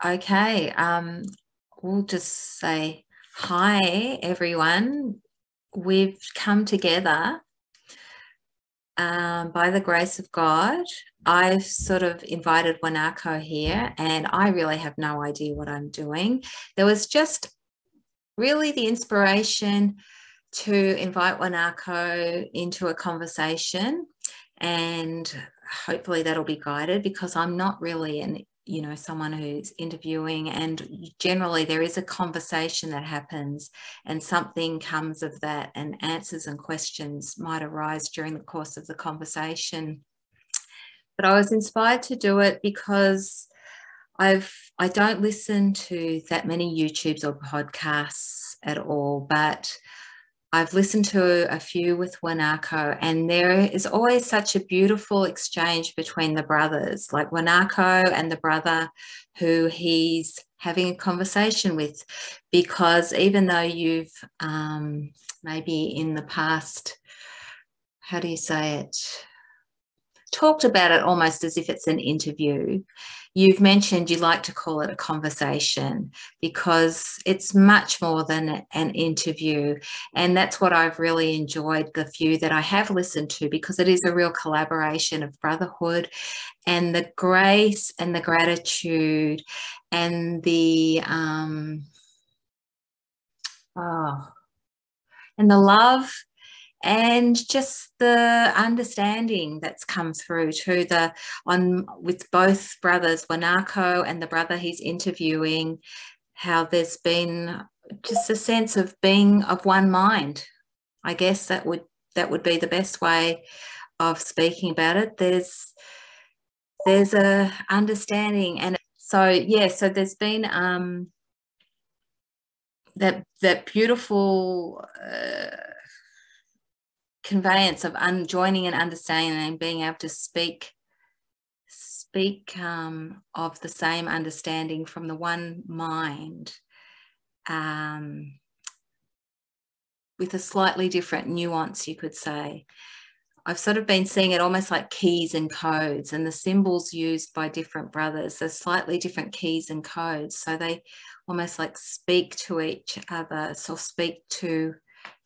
Okay, we'll just say hi, everyone. We've come together by the grace of God. I've sort of invited Wanako here, and I really have no idea what I'm doing. There was just really the inspiration to invite Wanako into a conversation, and hopefully that'll be guided, because I'm not really someone who's interviewing, and generally there is a conversation that happens and something comes of that, and answers and questions might arise during the course of the conversation. But I was inspired to do it because I don't listen to that many YouTubes or podcasts at all, but I've listened to a few with Wanako, and there is always such a beautiful exchange between the brothers, like Wanako and the brother who he's having a conversation with, because even though you've maybe in the past, how do you say it, talked about it almost as if it's an interview, you've mentioned you like to call it a conversation, because it's much more than an interview. And that's what I've really enjoyed, the few that I have listened to, because it is a real collaboration of brotherhood, and the grace and the gratitude and the and the love, and just the understanding that's come through to with both brothers, Wanako and the brother he's interviewing, how there's been just a sense of being of one mind. I guess that would be the best way of speaking about it. There's a understanding, and so there's been that beautiful conveyance of joining and understanding, and being able to speak of the same understanding from the one mind, with a slightly different nuance, you could say. I've sort of been seeing it almost like keys and codes, and the symbols used by different brothers, they're slightly different keys and codes, so they almost like speak to each other, so speak to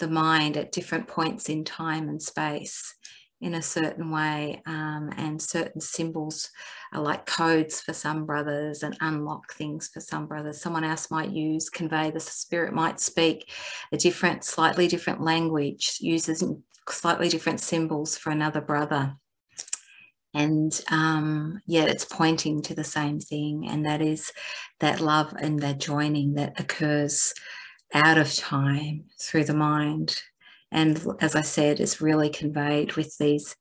the mind at different points in time and space in a certain way, and certain symbols are like codes for some brothers and unlock things for some brothers. Someone else might use convey, the spirit might speak a slightly different language, uses slightly different symbols for another brother, and yet it's pointing to the same thing, and that is that love and that joining that occurs out of time through the mind. And as I said, is really conveyed with these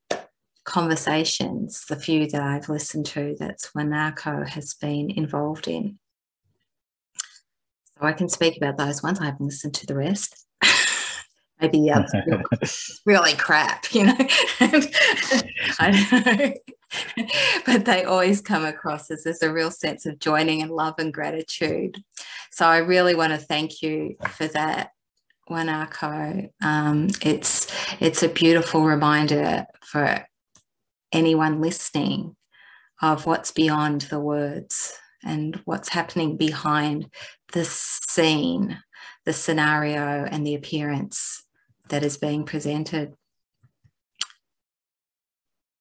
conversations, the few that I've listened to, that's Wanako has been involved in. So I can speak about those ones. I haven't listened to the rest. Maybe the others really crap, I don't know. But they always come across as there's a real sense of joining and love and gratitude. So I really want to thank you for that, Wanako. It's a beautiful reminder for anyone listening of what's beyond the words and what's happening behind the scene, the scenario and the appearance that is being presented.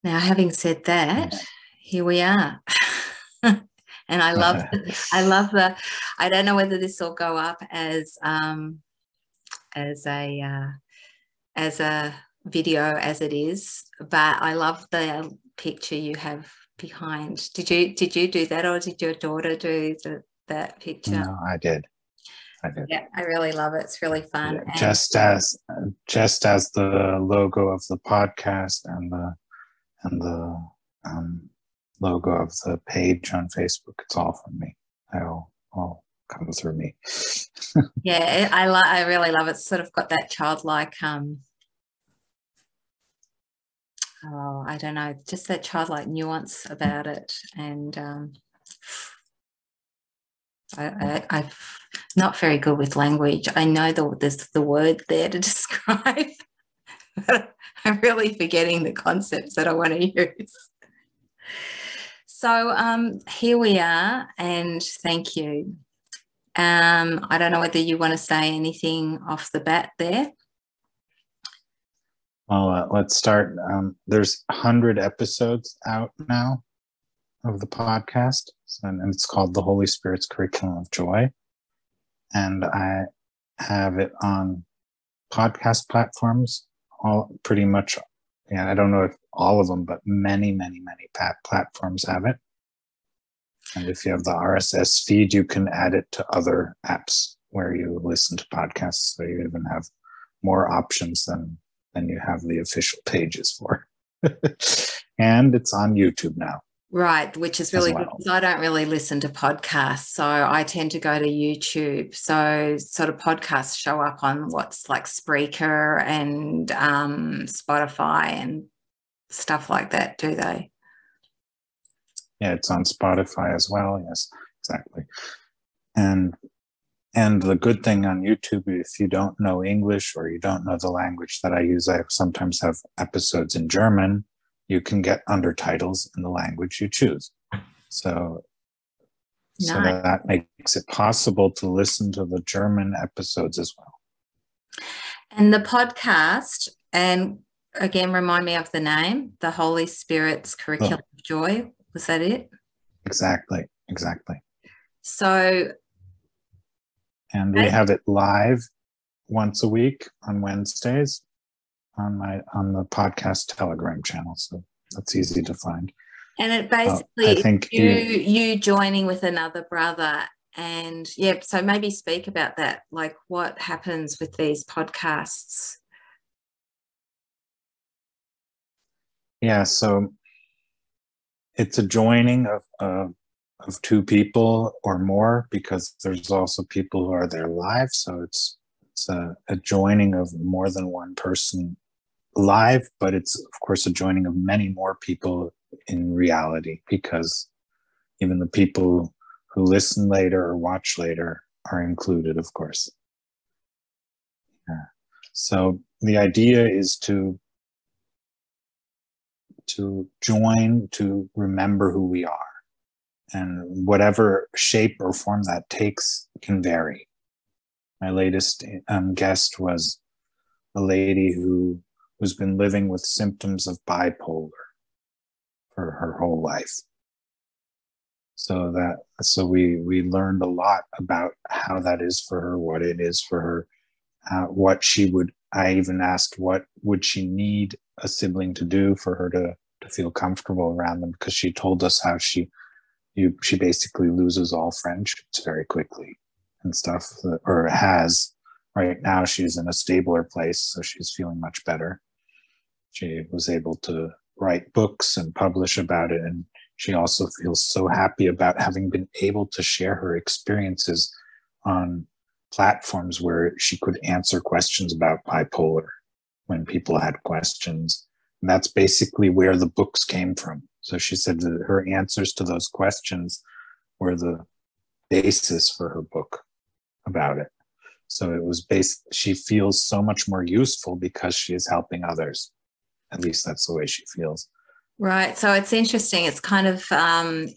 Now, having said that, here we are. And I love I don't know whether this will go up as a video as it is, but I love the picture you have behind. Did you do that, or did your daughter do that picture? No, I did. Yeah, I really love it. It's really fun. Yeah, just as the logo of the podcast and the logo of the page on Facebook, it's all from me. All come through me. Yeah, I really love it. It's sort of got that childlike I don't know, just that childlike nuance about it. And I'm not very good with language. I know there's the word there to describe, but I'm really forgetting the concepts that I want to use. So here we are, and thank you. I don't know whether you want to say anything off the bat there. Well, let's start. There's 100 episodes out now of the podcast, and it's called The Holy Spirit's Curriculum of Joy. And I have it on podcast platforms, all pretty much. Yeah, I don't know if all of them, but many platforms have it. And if you have the RSS feed, you can add it to other apps where you listen to podcasts. So you even have more options than you have the official pages for. And it's on YouTube now. Right, which is really good because I don't really listen to podcasts. So I tend to go to YouTube. So sort of podcasts show up on what's like Spreaker and Spotify and stuff like that, do they? Yeah, it's on Spotify as well. Yes, exactly. And the good thing on YouTube, if you don't know English or you don't know the language that I use, I sometimes have episodes in German. You can get undertitles in the language you choose. So that makes it possible to listen to the German episodes as well. And the podcast, and again, remind me of the name, The Holy Spirit's Curriculum of Joy. Was that it? Exactly. So, and we have it live once a week on Wednesdays on the podcast Telegram channel. So that's easy to find. And it basically, I think you joining with another brother. And yeah, so maybe speak about that, like what happens with these podcasts. Yeah, so it's a joining of two people or more, because there's also people who are there live. So it's a joining of more than one person live, but it's of course a joining of many more people in reality, because even the people who listen later or watch later are included, of course. Yeah. So the idea is to join, to remember who we are, and whatever shape or form that takes can vary. My latest guest was a lady who's been living with symptoms of bipolar for her whole life. So we learned a lot about how that is for her, what it is for her, I even asked what would she need a sibling to do for her to feel comfortable around them, because she told us how she basically loses all friendships very quickly and stuff, or has. Right now she's in a stabler place, so she's feeling much better. She was able to write books and publish about it, and she also feels so happy about having been able to share her experiences on platforms where she could answer questions about bipolar when people had questions. And that's basically where the books came from. So she said that her answers to those questions were the basis for her book about it. So it was she feels so much more useful because she is helping others. At least that's the way she feels. Right. So it's interesting. It's kind of,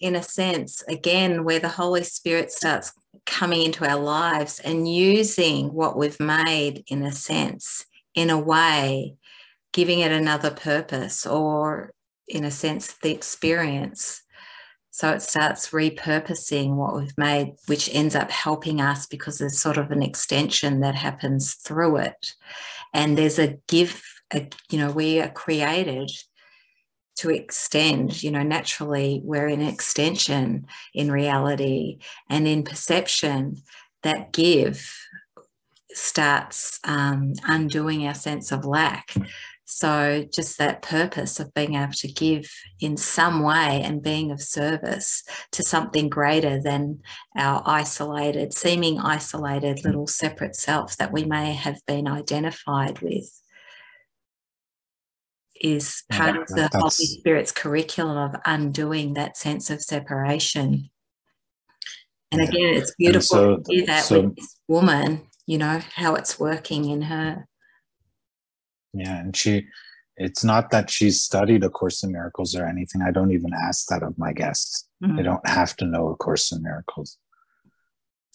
in a sense, again, where the Holy Spirit starts coming into our lives and using what we've made, in a sense, in a way, giving it another purpose, or, in a sense, the experience. So it starts repurposing what we've made, which ends up helping us because there's sort of an extension that happens through it. And there's we are created to extend, naturally we're in extension in reality, and in perception, that give starts undoing our sense of lack. So just that purpose of being able to give in some way and being of service to something greater than our seeming isolated little separate self that we may have been identified with, is part of the Holy Spirit's curriculum of undoing that sense of separation. And again, it's beautiful to hear that with this woman, how it's working in her. Yeah, and it's not that she's studied A Course in Miracles or anything. I don't even ask that of my guests. They don't have to know A Course in Miracles.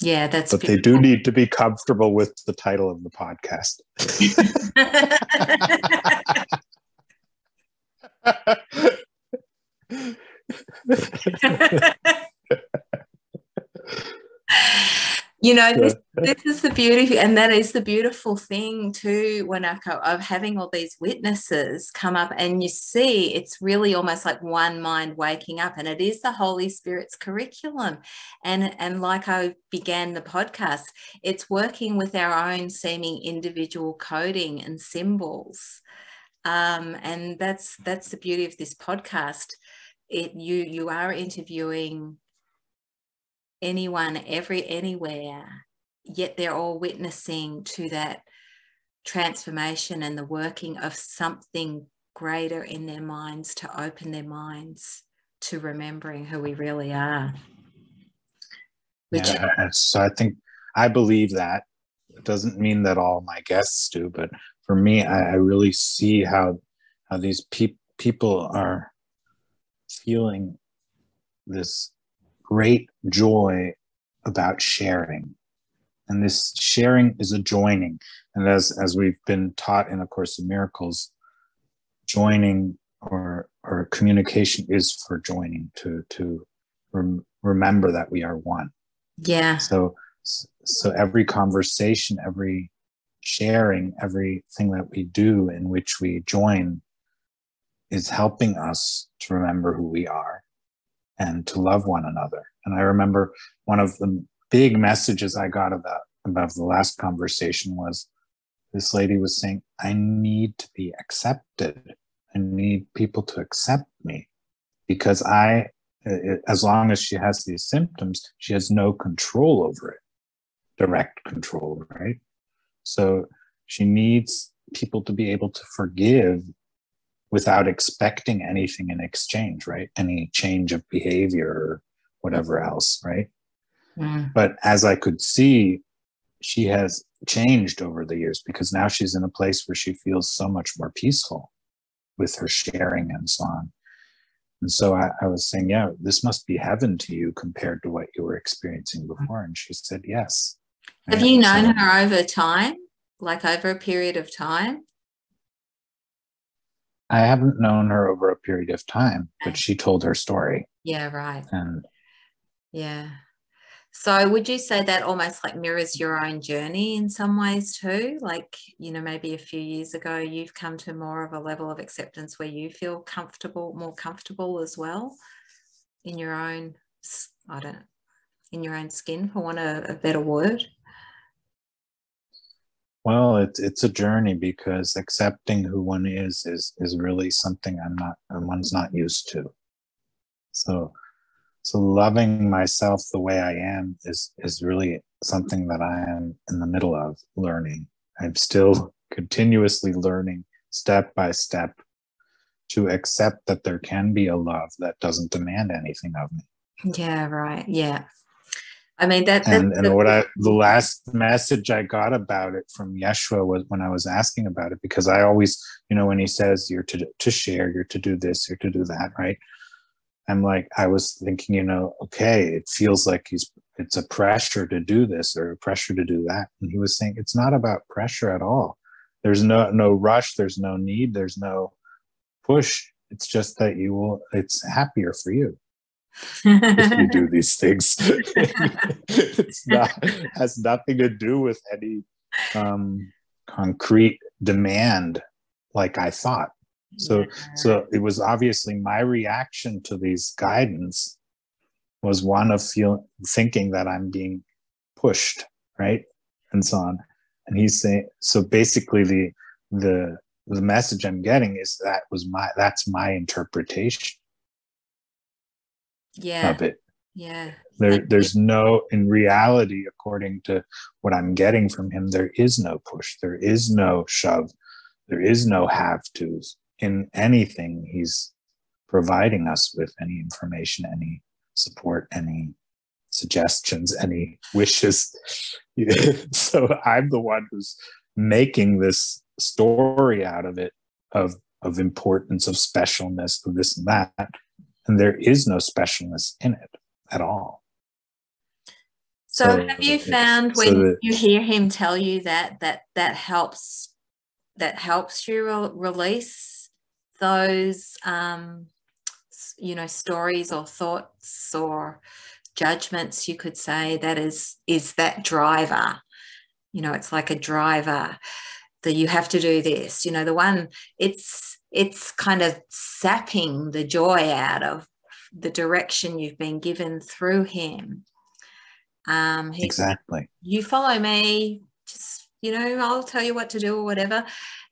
Yeah, that's but beautiful. They do need to be comfortable with the title of the podcast. This is the beauty, and that is the beautiful thing too, Wanako, of having all these witnesses come up, and you see it's really almost like one mind waking up, and it is the Holy Spirit's curriculum. And like I began the podcast, it's working with our own seeming individual coding and symbols. And that's the beauty of this podcast. You are interviewing anyone, anywhere, yet they're all witnessing to that transformation and the working of something greater in their minds to open their minds to remembering who we really are. So I believe that. It doesn't mean that all my guests do, but for me, I really see how these people are feeling this great joy about sharing. And this sharing is a joining. And as we've been taught in A Course in Miracles, joining or communication is for joining, to remember that we are one. Yeah. So every conversation, every sharing, everything that we do in which we join is helping us to remember who we are and to love one another. And I remember one of the big messages I got about the last conversation was this lady was saying, I need to be accepted. I need people to accept me because as long as she has these symptoms, she has no control over it, direct control, right? So she needs people to be able to forgive without expecting anything in exchange, right? Any change of behavior or whatever else, right? Mm. But as I could see, she has changed over the years because now she's in a place where she feels so much more peaceful with her sharing and so on. And so I was saying, yeah, this must be heaven to you compared to what you were experiencing before. And she said, yes. Have you known her over time, like over a period of time? I haven't known her over a period of time, but she told her story. Yeah, right. And yeah. So would you say that almost like mirrors your own journey in some ways too? Like, maybe a few years ago, you've come to more of a level of acceptance where you feel more comfortable as well in your own, in your own skin, for want of a better word? Well, it's a journey because accepting who one is really something one's not used to. So loving myself the way I am is really something that I am in the middle of learning. I'm still continuously learning step by step to accept that there can be a love that doesn't demand anything of me. Yeah, right. Yeah. I mean, the last message I got about it from Yeshua was when I was asking about it, because I always, when he says you're to share, you're to do this, you're to do that, right? I'm like, I was thinking, okay, it feels like it's a pressure to do this or a pressure to do that. And he was saying, it's not about pressure at all. There's no rush. There's no need. There's no push. It's just that it's happier for you if you do these things. Has nothing to do with any concrete demand like I thought. So it was obviously my reaction to these guidance was one of thinking that I'm being pushed, right? And so on. And he's saying, so basically the message I'm getting is that's my interpretation of it. Yeah. There's no, in reality, according to what I'm getting from him, there is no push. There is no shove. There is no have tos in anything he's providing us with, any information, any support, any suggestions, any wishes. So I'm the one who's making this story out of it, of of importance, of specialness, of this and that. And there is no specialness in it at all. So have you found when you hear him tell you that helps you release those stories or thoughts or judgments, you could say, that is that driver? It's like a driver that you have to do this, the one, it's kind of sapping the joy out of the direction you've been given through him. Exactly. You follow me, just, I'll tell you what to do or whatever.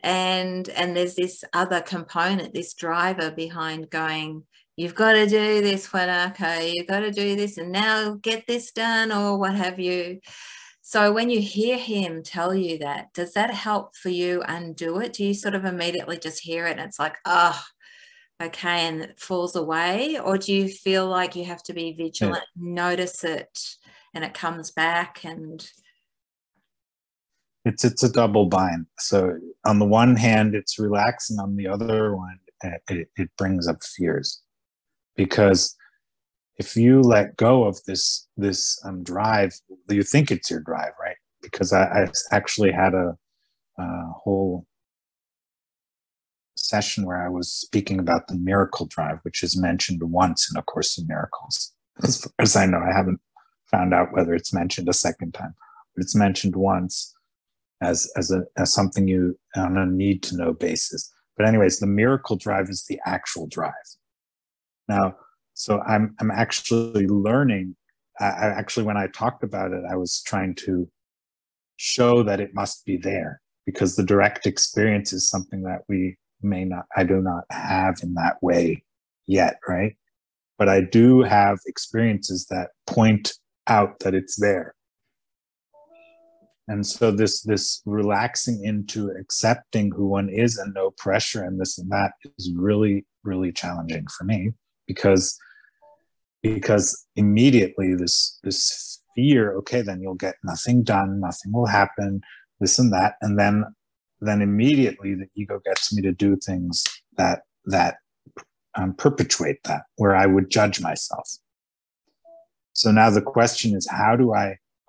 And there's this other component, this driver behind going, you've got to do this, Wanako, you've got to do this, and now get this done, or what have you. So when you hear him tell you that, does that help for you undo it? Do you sort of immediately just hear it and it's like, oh, okay, and it falls away? Or do you feel like you have to be vigilant, notice it, and it comes back? And it's a double bind. So on the one hand, it's relaxing. On the other one, it brings up fears, because if you let go of this drive, you think it's your drive, right? Because I actually had a whole session where I was speaking about the miracle drive, which is mentioned once in A Course in Miracles. As far as I know, I haven't found out whether it's mentioned a second time, but it's mentioned once as something you on a need to know basis. But anyways, the miracle drive is the actual drive. Now, so I'm actually learning. I actually, when I talked about it, I was trying to show that it must be there, because the direct experience is something that I do not have in that way yet, right? But I do have experiences that point out that it's there. And so this relaxing into accepting who one is and no pressure and this and that is really, really challenging for me, because immediately this fear, okay, then you'll get nothing done, nothing will happen, this and that. And then immediately the ego gets me to do things that perpetuate that, where I would judge myself. So now the question is, how do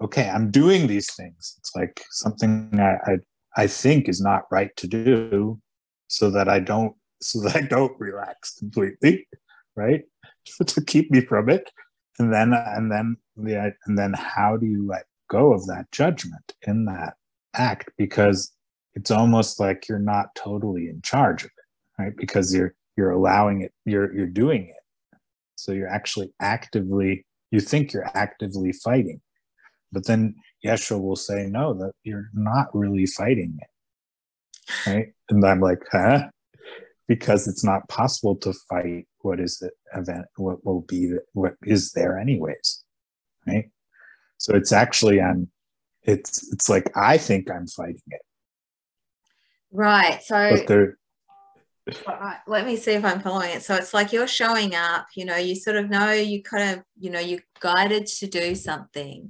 okay, I'm doing these things. It's like something I think is not right to do, so that I don't relax completely, right? To keep me from it. And then how do you let go of that judgment in that act? Because it's almost like you're not totally in charge of it, right? Because you're allowing it, you're doing it. So you're actually you think you're actively fighting. But then Yeshua will say, no, that you're not really fighting it, right? And I'm like, huh? Because it's not possible to fight what is the event, what is there anyways, right? So it's actually, it's like, I think I'm fighting it. Right. So let me see if I'm following it. So it's like you're showing up, you sort of know, you kind of, you're guided to do something.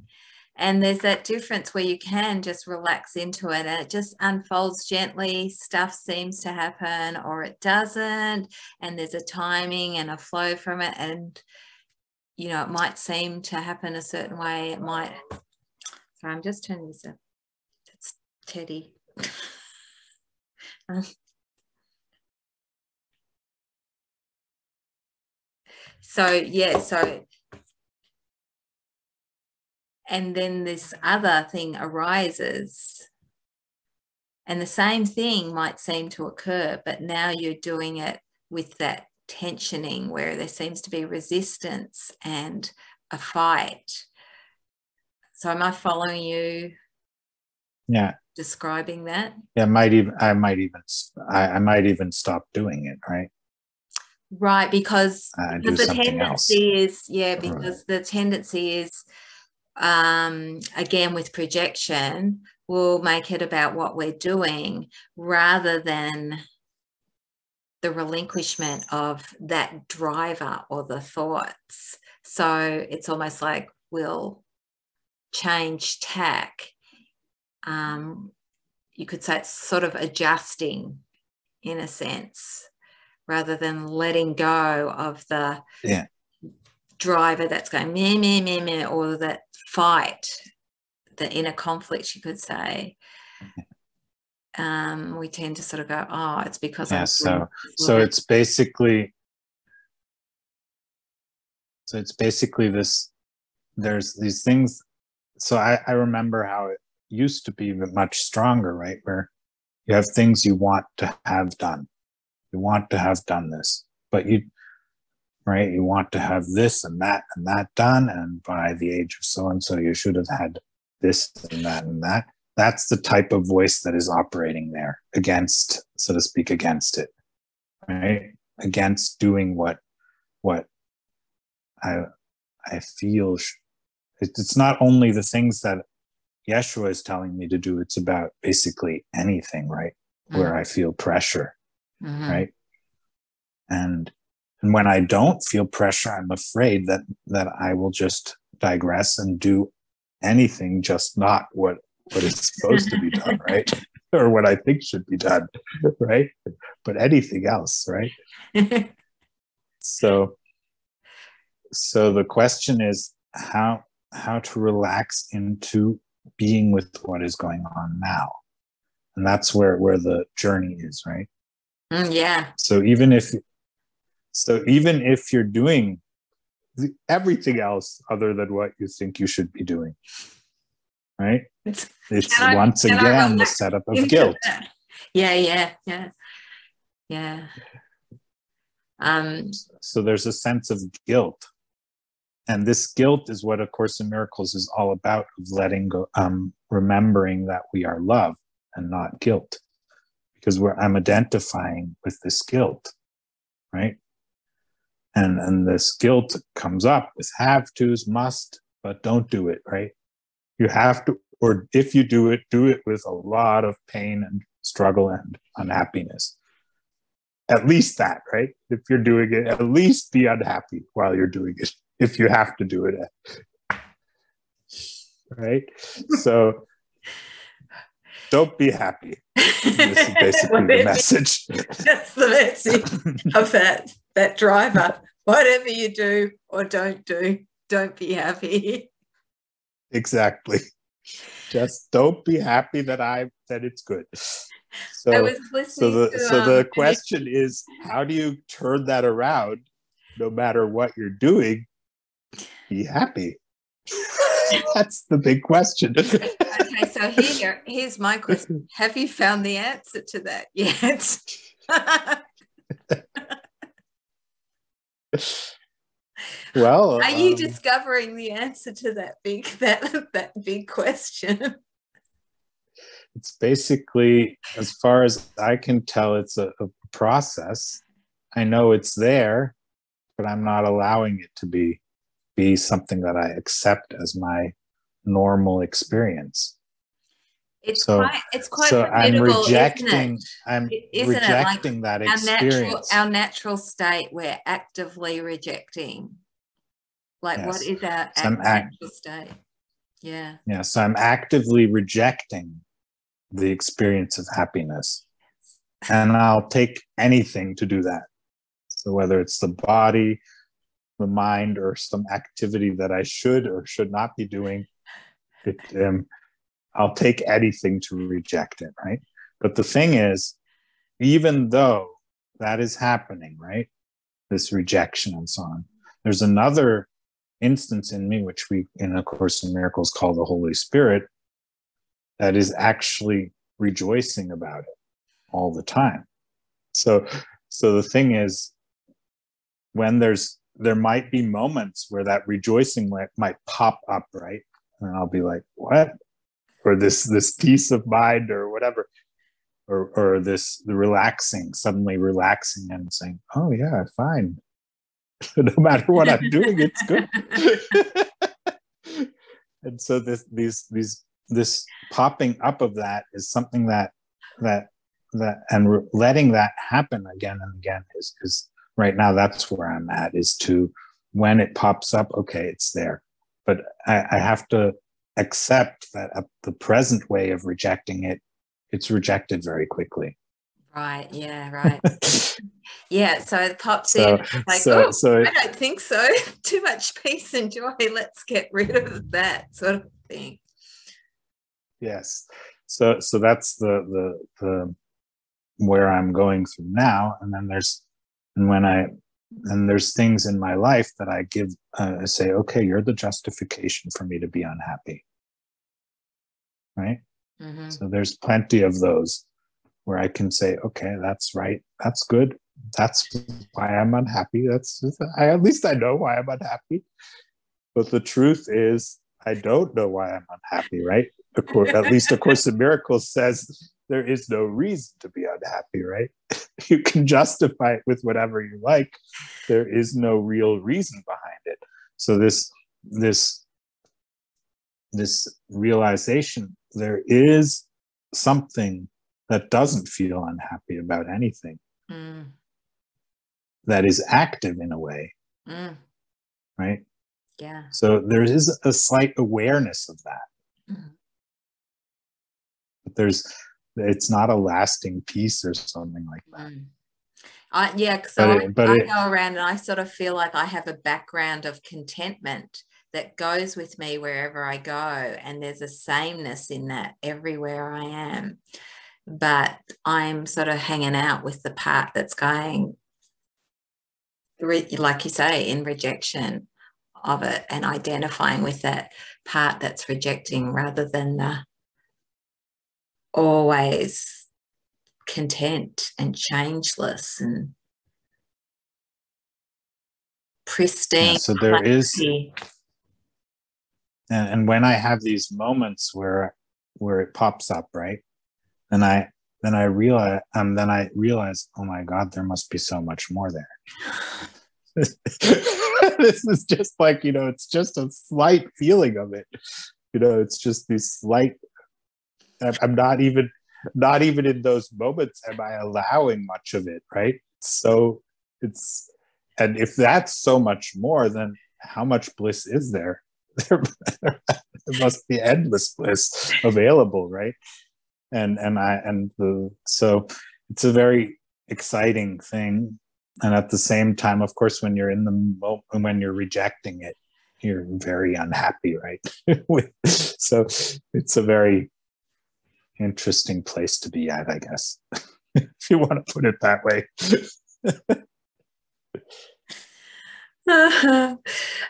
And there's that difference where you can just relax into it and it just unfolds gently. Stuff seems to happen or it doesn't. And there's a timing and a flow from it. And, it might seem to happen a certain way. It might. Sorry, I'm just turning this up. That's Teddy. And then this other thing arises and the same thing might seem to occur, but now you're doing it with that tensioning where there seems to be resistance and a fight. So am I following you? Yeah. Describing that? Yeah, I might even stop doing it, right? Right, because the tendency is, because the tendency is, again, with projection, we'll make it about what we're doing rather than the relinquishment of that driver or the thoughts. So it's almost like we'll change tack. You could say it's sort of adjusting in a sense, rather than letting go of the driver that's going meh, meh, meh, meh, or that fight, the inner conflict, you could say. We tend to sort of go, oh, it's because I'm so it's basically this, there's these things. So I remember how it used to be much stronger, right? Where you have things you want to have done. You want to have done this, but you want to have this and that done. And by the age of so-and-so, you should have had this and that and that. That's the type of voice that is operating there against, so to speak, against it, right? Against doing what I feel. It's not only the things that Yeshua is telling me to do. It's about basically anything, right? Where I feel pressure, right? And when I don't feel pressure, I'm afraid that I will just digress and do anything, just not what is supposed to be done, right? Or what I think should be done, right? But anything else, right? So the question is how to relax into being with what is going on now. And that's where the journey is, right? Yeah. So even if you're doing everything else other than what you think you should be doing, right? It's once again the setup of guilt. Yeah. So there's a sense of guilt. And this guilt is what A Course in Miracles is all about, of letting go, remembering that we are love and not guilt. Because I'm identifying with this guilt, right? And this guilt comes up with have tos, must, but don't do it, right? You have to, or if you do it with a lot of pain and struggle and unhappiness. At least that, right? If you're doing it, at least be unhappy while you're doing it, if you have to do it. Right? So don't be happy. This is basically the message. That's the message of that driver. Whatever you do or don't do, don't be happy. Exactly. Just don't be happy that it's good. So I was listening the question is, how do you turn that around? No matter what you're doing, be happy. That's the big question. Okay, so here's my question. Have you found the answer to that yet? Well, are you discovering the answer to that big question? It's basically, as far as I can tell, it's a process. I know it's there, but I'm not allowing it to be something that I accept as my normal experience. It's quite so I'm rejecting that experience. Our natural state, we're actively rejecting. Like, yes. What is our natural state? Yeah. Yeah. So I'm actively rejecting the experience of happiness. And I'll take anything to do that. So whether it's the body, the mind, or some activity that I should or should not be doing, I'll take anything to reject it, right? But the thing is, even though that is happening, right, this rejection and so on, there's another instance in me, which we in A Course in Miracles call the Holy Spirit, that is actually rejoicing about it all the time. So the thing is, when there might be moments where that rejoicing might pop up, right? And I'll be like, what? Or this peace of mind or whatever, or the suddenly relaxing and saying, oh yeah, fine. No matter what I'm doing, it's good. And so this popping up of that is something that and letting that happen again and again is right now, that's where I'm at, is to, when it pops up, okay, it's there. But I have to accept that the present way of rejecting it, it's rejected very quickly. Right. Yeah. Right. Yeah. So it pops in. So, It's like, so, oh, so I don't think so. Too much peace and joy. Let's get rid of that sort of thing. yes. So that's the where I'm going through now. And then there's things in my life that I give, I say, okay, you're the justification for me to be unhappy. Right. Mm-hmm. So there's plenty of those where I can say, okay, that's right. That's good. That's why I'm unhappy. At least I know why I'm unhappy. But the truth is, I don't know why I'm unhappy, right? At least A Course in Miracles says there is no reason to be unhappy, right? You can justify it with whatever you like. There is no real reason behind it. So this realization, there is something that doesn't feel unhappy about anything, that is active in a way, right? Yeah. So there is a slight awareness of that. But it's not a lasting peace or something like that. Yeah, so I go around and I sort of feel like I have a background of contentment that goes with me wherever I go, and there's a sameness in that everywhere I am. But I'm sort of hanging out with the part that's going, like you say, in rejection of it, and identifying with that part that's rejecting rather than the always content and changeless and pristine. Yeah, so there is, and when I have these moments where it pops up, right? Then I realize, oh my God, there must be so much more there. This is just like, it's just a slight feeling of it. It's just these slight, I'm not even in those moments am I allowing much of it, right? So and if that's so much more, then how much bliss is there? There must be endless bliss available, right? So it's a very exciting thing. And at the same time, of course, when you're in the moment, when you're rejecting it, you're very unhappy, right? So it's a very interesting place to be at, I guess, if you want to put it that way.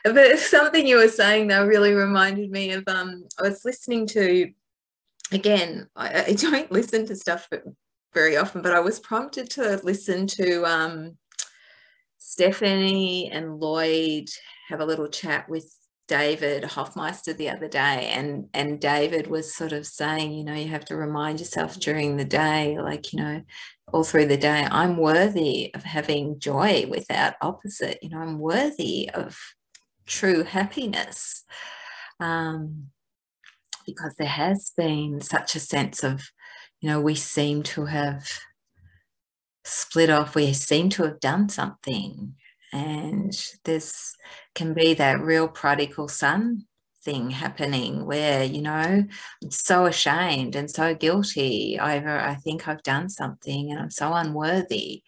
But something you were saying though really reminded me of I was listening to, again, I don't listen to stuff very often, but I was prompted to listen to Stephanie and Lloyd have a little chat with David Hoffmeister the other day, and David was sort of saying, you have to remind yourself during the day, like, all through the day, I'm worthy of having joy without opposite. I'm worthy of true happiness, because there has been such a sense of, we seem to have split off, we seem to have done something, and there's can be that real prodigal son thing happening where, I'm so ashamed and so guilty over, I think I've done something and I'm so unworthy.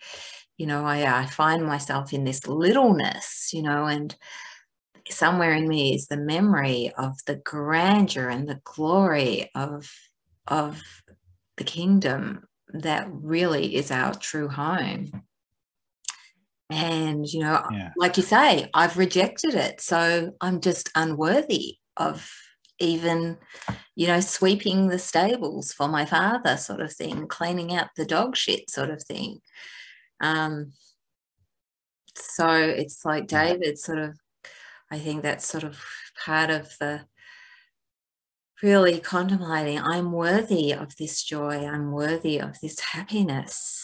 I find myself in this littleness, and somewhere in me is the memory of the grandeur and the glory of the kingdom that really is our true home. And, like you say, I've rejected it. So I'm just unworthy of even, sweeping the stables for my father sort of thing, cleaning out the dog shit sort of thing. So it's like David sort of, I think that's sort of part of the really contemplating, I'm worthy of this joy. I'm worthy of this happiness.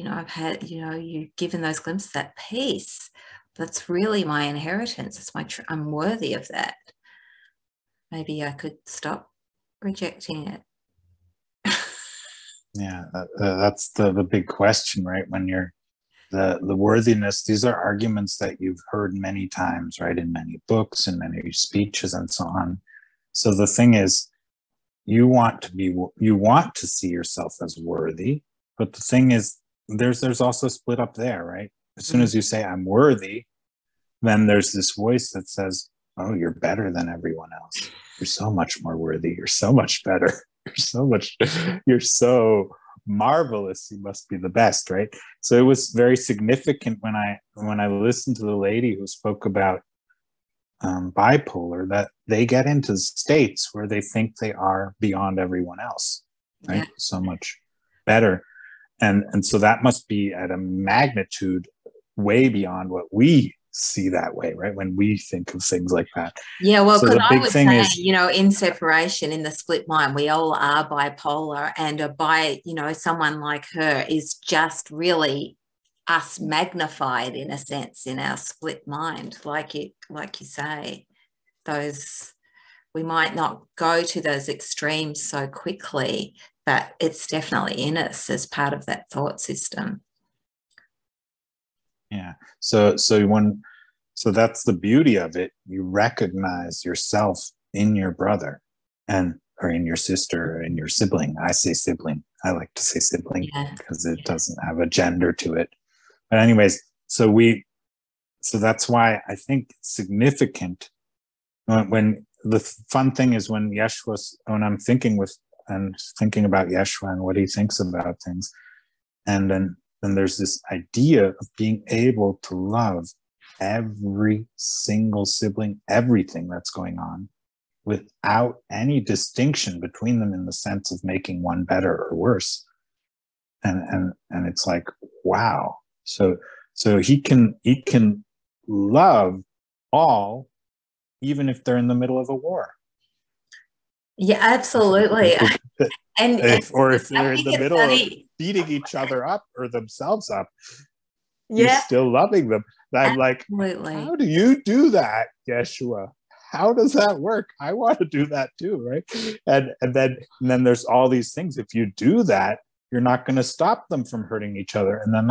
I've had, you've given those glimpses, that peace. That's really my inheritance. It's I'm worthy of that. Maybe I could stop rejecting it. Yeah, that's the big question, right? When you're the worthiness, these are arguments that you've heard many times, right? In many books and many speeches and so on. So the thing is, you want to see yourself as worthy, But the thing is, there's also split up there, right? As soon as you say I'm worthy, then there's this voice that says, oh, you're better than everyone else. You're so much more worthy. You're so much better. You're so marvelous. You must be the best, right? So it was very significant when I listened to the lady who spoke about bipolar, that they get into states where they think they are beyond everyone else, right? Yeah. So much better. And so that must be at a magnitude way beyond what we see that way, right? When we think of things like that. Yeah, well, so because the I big would thing say, is, in separation, in the split mind, we all are bipolar, and someone like her is just really us magnified in a sense in our split mind, like you say. We might not go to those extremes so quickly, but it's definitely in us as part of that thought system. Yeah. So that's the beauty of it. You recognize yourself in your brother or in your sister or in your sibling. I say sibling. I like to say sibling because it doesn't have a gender to it. But anyways, so that's why I think it's significant when the fun thing is when I'm thinking about Yeshua and what he thinks about things. And then there's this idea of being able to love every single sibling, everything that's going on, without any distinction between them in the sense of making one better or worse. And it's like, wow. So he can love all, even if they're in the middle of a war. Yeah, absolutely. If they're in the middle of beating each other up or themselves up, he's still loving them. I'm absolutely. Like, how do you do that, Yeshua? How does that work? I want to do that too, right? And then there's all these things. If you do that, you're not going to stop them from hurting each other. And then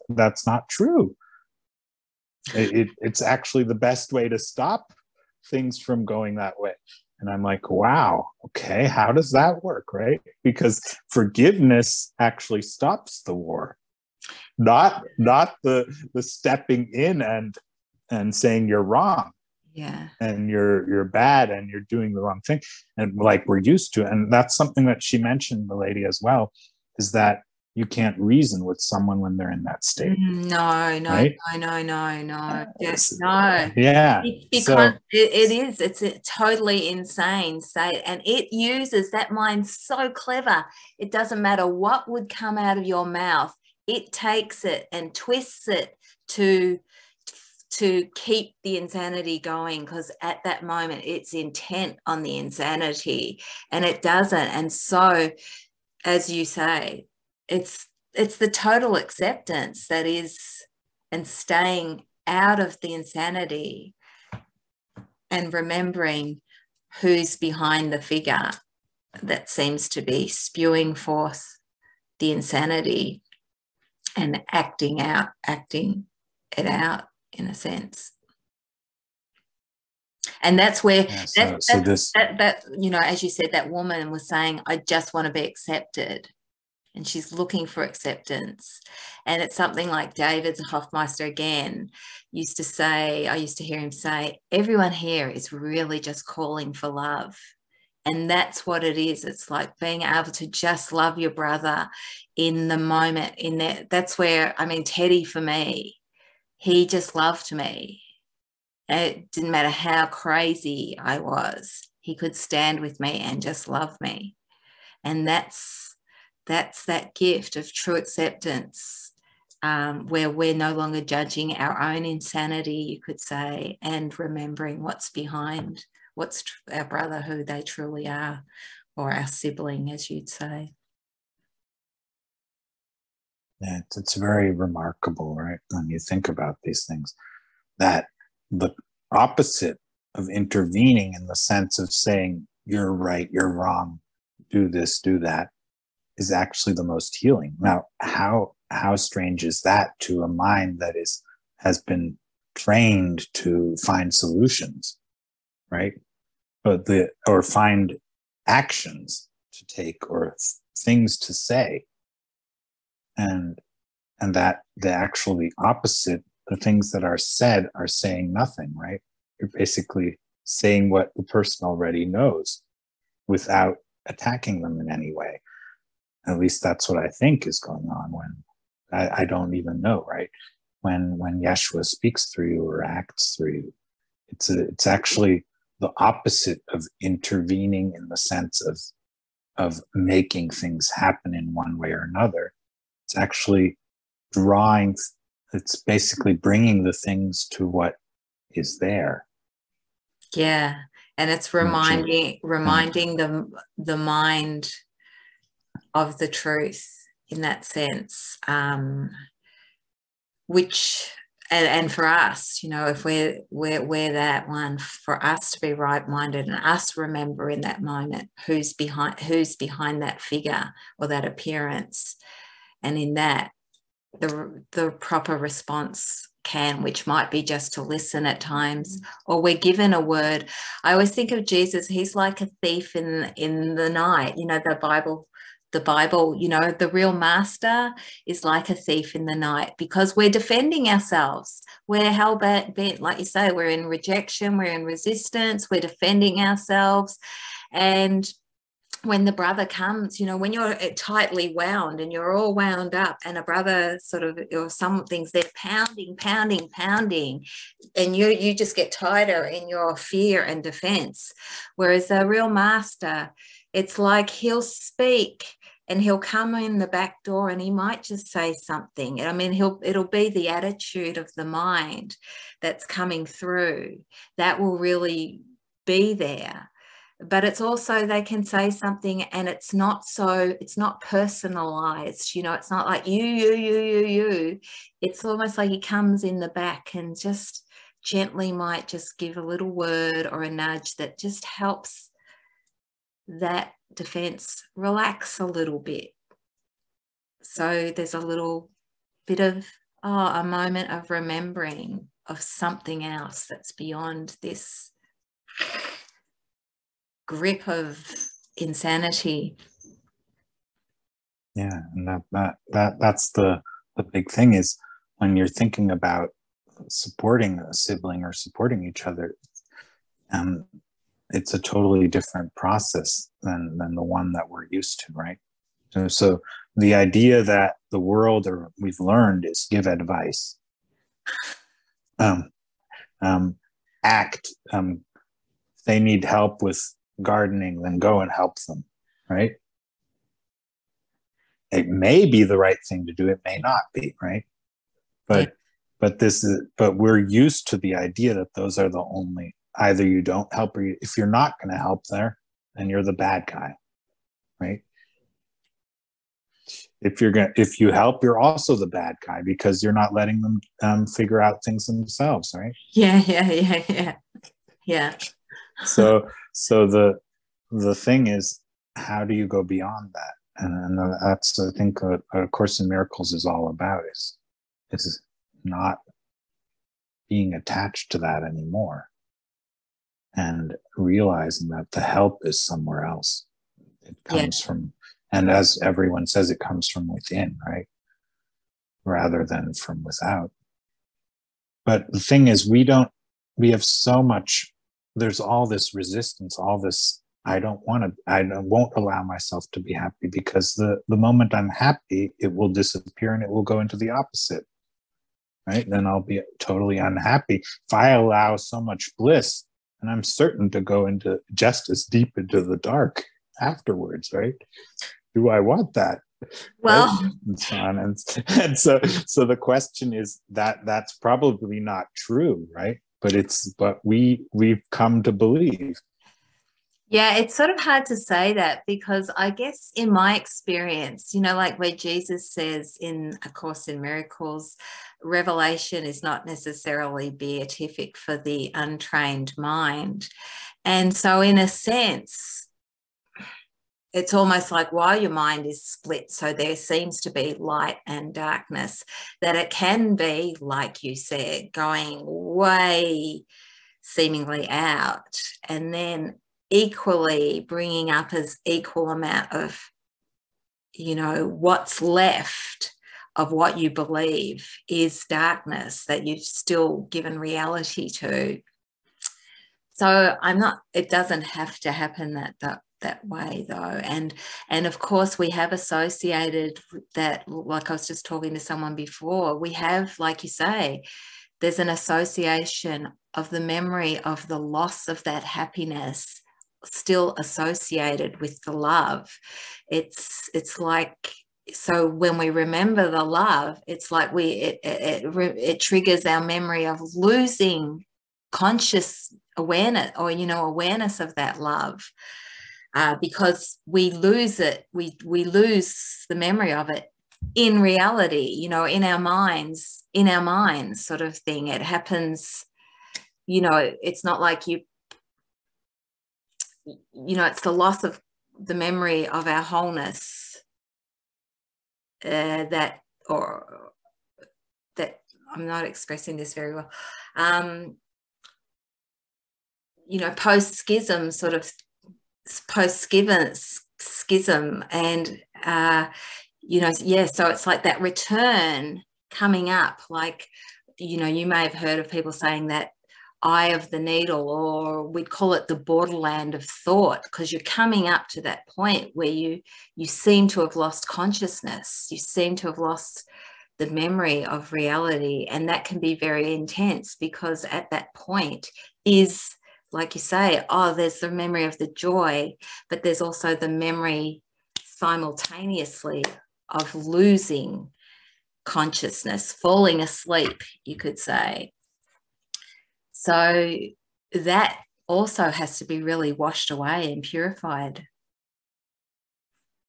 that's not true. It's actually the best way to stop things from going that way. And I'm like, wow, okay, how does that work, right? Because forgiveness actually stops the war, not the stepping in and saying you're wrong. Yeah. And you're bad and you're doing the wrong thing. And like we're used to. And that's something that she mentioned, the lady as well, is that you can't reason with someone when they're in that state. No. Right? No. Yes, no. Yeah. Because it's a totally insane state. And it uses that mind so clever. It doesn't matter what would come out of your mouth. It takes it and twists it to keep the insanity going, because at that moment it's intent on the insanity and it doesn't. And so, as you say, it's the total acceptance that is, and staying out of the insanity and remembering who's behind the figure that seems to be spewing forth the insanity and acting it out in a sense. And that's where that as you said, that woman was saying, I just want to be accepted, and she's looking for acceptance. And it's something like David Hoffmeister again used to say, I used to hear him say, everyone here is really just calling for love. And that's what it is. It's like being able to just love your brother in the moment. That's where, Teddy, for me, he just loved me. It didn't matter how crazy I was. He could stand with me and just love me. And that's that gift of true acceptance, where we're no longer judging our own insanity, you could say, and remembering what's behind, what's our brother, who they truly are, or our sibling, as you'd say. Yeah, it's very remarkable, right? When you think about these things, that the opposite of intervening in the sense of saying, you're right, you're wrong, do this, do that, is actually the most healing. Now, how strange is that to a mind that has been trained to find solutions, right? Or find actions to take or things to say. and that the opposite, the things that are said are saying nothing, right? You're basically saying what the person already knows without attacking them in any way. At least that's what I think is going on when I don't even know, right? When Yeshua speaks through you or acts through you, it's actually the opposite of intervening in the sense of making things happen in one way or another. It's actually drawing, it's basically bringing the things to what is there. Yeah. And it's reminding the mind of the truth in that sense, which and for us, you know, if we're that one, for us to be right-minded and us remember in that moment who's behind that figure or that appearance, and in that the proper response which might be just to listen at times, or we're given a word. I always think of Jesus, he's like a thief in the night. You know, the Bible, you know, the real master is like a thief in the night, because we're defending ourselves. We're hell bent, like you say, we're in rejection, we're in resistance, we're defending ourselves. And when the brother comes, you know, when you're tightly wound and you're all wound up, and a brother sort of, or something's there pounding, and you just get tighter in your fear and defense. Whereas a real master, it's like he'll speak and he'll come in the back door and he might just say something. I mean, it'll be the attitude of the mind that's coming through that will really be there. But it's also, they can say something and it's not personalized, you know, it's not like you. It's almost like he comes in the back and just gently might just give a little word or a nudge that just helps that defense relax a little bit. So there's a little bit of a moment of remembering of something else that's beyond this grip of insanity. Yeah, and that's the big thing, is when you're thinking about supporting a sibling or supporting each other, it's a totally different process than the one that we're used to, right? So the idea that the world, or we've learned, is give advice, act, they need help with gardening, then go and help them, right? It may be the right thing to do, it may not be, right? But we're used to the idea that those are the only, either you don't help, or if you're not going to help there, then you're the bad guy, right? If you help, you're also the bad guy, because you're not letting them figure out things themselves, right? Yeah. So the thing is, how do you go beyond that? And that's, I think, A Course in Miracles is all about, is not being attached to that anymore, and realizing that the help is somewhere else. It comes from, and as everyone says, it comes from within, right? Rather than from without. But the thing is, we have so much, there's all this resistance, all this, I won't allow myself to be happy, because the moment I'm happy, it will disappear and it will go into the opposite, right? Then I'll be totally unhappy. If I allow so much bliss, and I'm certain to go into just as deep into the dark afterwards, right? Do I want that? Well, right? And so on. And so the question is that's probably not true, right? But we've come to believe. yeah, it's sort of hard to say that, because I guess in my experience, you know, like where Jesus says in A Course in Miracles, revelation is not necessarily beatific for the untrained mind. And so in a sense, it's almost like while your mind is split, so there seems to be light and darkness, that it can be, like you said, going way seemingly out, and then equally bringing up as equal amount of, you know, what's left of what you believe is darkness that you've still given reality to. So it doesn't have to happen that way though. And of course we have associated that, like I was just talking to someone before, we have, like you say, there's an association of the memory of the loss of that happiness still associated with the love. It's like, so when we remember the love, it's like it triggers our memory of losing conscious awareness, or awareness of that love, because we lose it, we lose the memory of it in reality, in our minds sort of thing. It happens, it's not like it's the loss of the memory of our wholeness, that I'm not expressing this very well. Post-schism, and so it's like that return coming up, like, you may have heard of people saying that eye of the needle, or we'd call it the borderland of thought, because you're coming up to that point where you seem to have lost consciousness, you seem to have lost the memory of reality. And that can be very intense, because at that point is, like you say, there's the memory of the joy, but there's also the memory simultaneously of losing consciousness, falling asleep, you could say. So that also has to be really washed away and purified.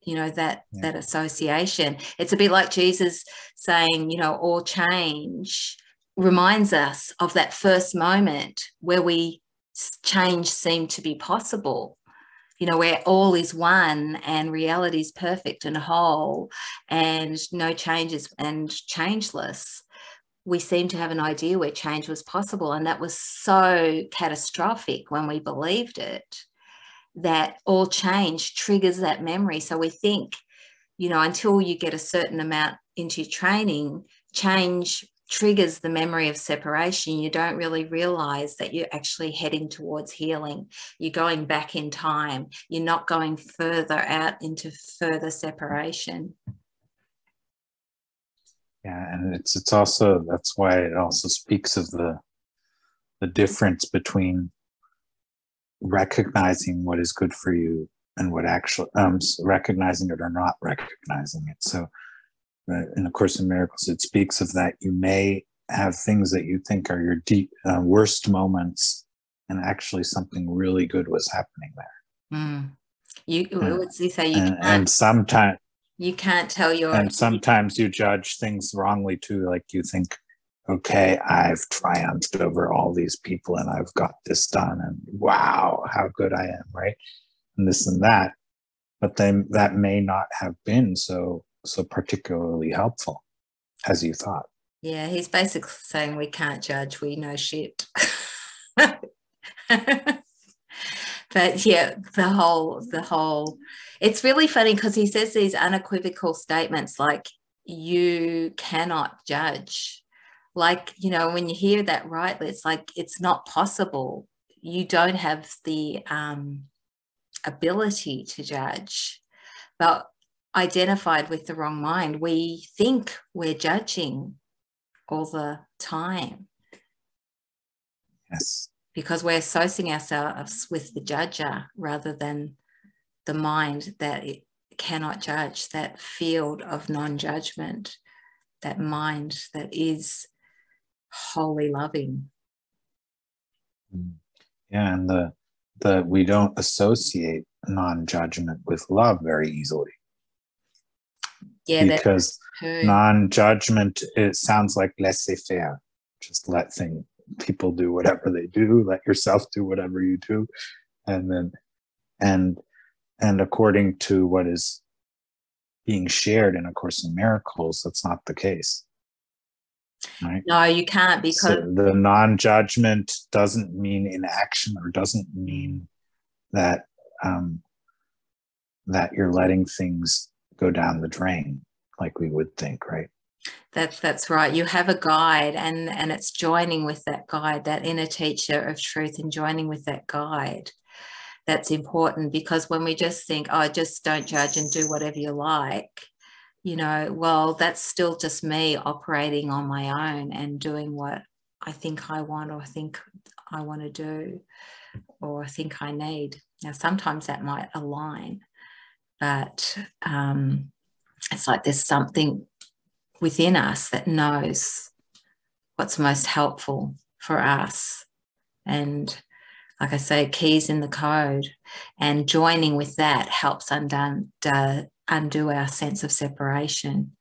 That association. It's a bit like Jesus saying, all change reminds us of that first moment where change seemed to be possible, where all is one and reality is perfect and whole and no changes and changeless. We seem to have an idea where change was possible, and that was so catastrophic when we believed it, that all change triggers that memory. So we think, until you get a certain amount into training, change triggers the memory of separation. You don't really realize that you're actually heading towards healing. You're going back in time. You're not going further out into further separation. Yeah, and it's also, that's why it also speaks of the difference between recognizing what is good for you and what actually recognizing it or not recognizing it. So in A Course in Miracles, it speaks of that you may have things that you think are your deep worst moments, and actually something really good was happening there. And sometimes you can't tell and sometimes you judge things wrongly too. Like you think, okay, I've triumphed over all these people and I've got this done, and wow, how good I am, right? And this and that. But then that may not have been so particularly helpful as you thought. Yeah, he's basically saying we can't judge, we know shit. But yeah, the whole, it's really funny because he says these unequivocal statements like, you cannot judge. Like, when you hear that rightly, it's like, it's not possible. You don't have the ability to judge. But identified with the wrong mind, we think we're judging all the time. Yes. Because we're associating ourselves with the judger rather than the mind that it cannot judge, that field of non-judgment, that mind that is wholly loving. Yeah, and the we don't associate non-judgment with love very easily. Yeah, because non-judgment, it sounds like laissez-faire. Just let people do whatever they do, let yourself do whatever you do, and then and according to what is being shared in A Course in Miracles, that's not the case. Right? No, you can't, because so the non-judgment doesn't mean inaction, or doesn't mean that that you're letting things go down the drain like we would think, right? That's right. You have a guide, and it's joining with that guide, that inner teacher of truth, and joining with that guide. That's important, because when we just think, oh, just don't judge and do whatever you like, well, that's still just me operating on my own and doing what I think I want, or think I want to do, or think I need. Now, sometimes that might align, but it's like there's something within us that knows what's most helpful for us. And like I say, keys in the code, and joining with that helps undo our sense of separation,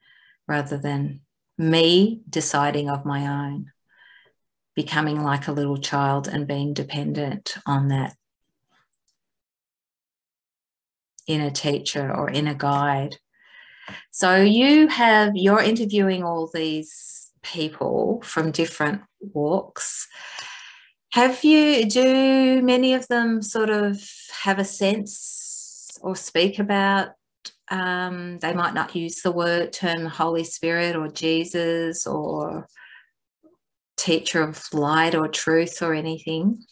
rather than me deciding of my own, becoming like a little child and being dependent on that inner teacher or inner guide. So you're interviewing all these people from different walks. Do many of them sort of have a sense or speak about, they might not use the term Holy Spirit or Jesus or teacher of light or truth or anything,